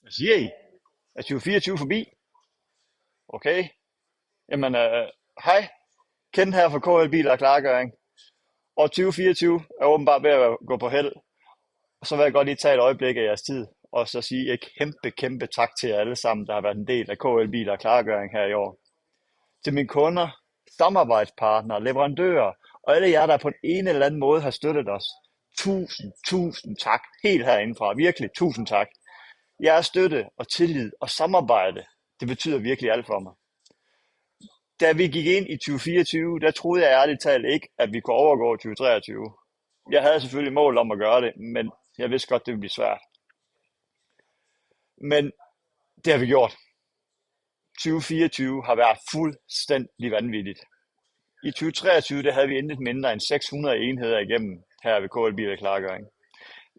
Hvad siger I? Er 2024 forbi? Okay. Jamen, hej. Ken her fra KL Biler og Klargøring. Og 2024 er åbenbart ved at gå på held. Og så vil jeg godt lige tage et øjeblik af jeres tid, og så sige et kæmpe, kæmpe tak til jer alle sammen, der har været en del af KL Biler og Klargøring her i år. Til mine kunder, samarbejdspartnere, leverandører og alle jer, der på en eller anden måde har støttet os. Tusind tak. Helt herindefra. Virkelig, tusind tak. Jeres støtte og tillid og samarbejde, det betyder virkelig alt for mig. Da vi gik ind i 2024, der troede jeg ærligt talt ikke, at vi kunne overgå 2023. Jeg havde selvfølgelig mål om at gøre det, men jeg vidste godt, det ville blive svært. Men det har vi gjort. 2024 har været fuldstændig vanvittigt. I 2023 der havde vi intet mindre end 600 enheder igennem her ved KL Bil og Klargøring.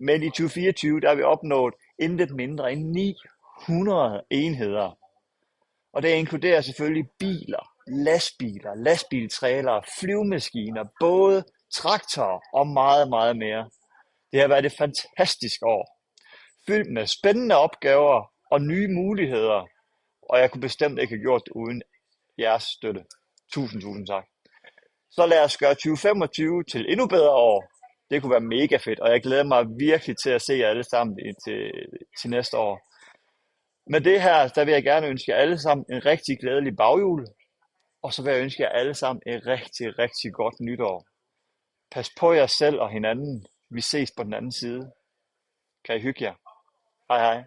Men i 2024 der har vi opnået intet mindre end 900 enheder. Og det inkluderer selvfølgelig biler, lastbiler, lastbiltrailere, flyvemaskiner, både traktorer og meget, meget mere. Det har været et fantastisk år, fyldt med spændende opgaver og nye muligheder, og jeg kunne bestemt ikke have gjort det uden jeres støtte. Tusind tak. Så lad os gøre 2025 til endnu bedre år. Det kunne være mega fedt, og jeg glæder mig virkelig til at se jer alle sammen til næste år. Med det her, der vil jeg gerne ønske jer alle sammen en rigtig glædelig baghjul, og så vil jeg ønske jer alle sammen et rigtig, rigtig godt nytår. Pas på jer selv og hinanden. Vi ses på den anden side. Kan I hygge jer? Hej hej.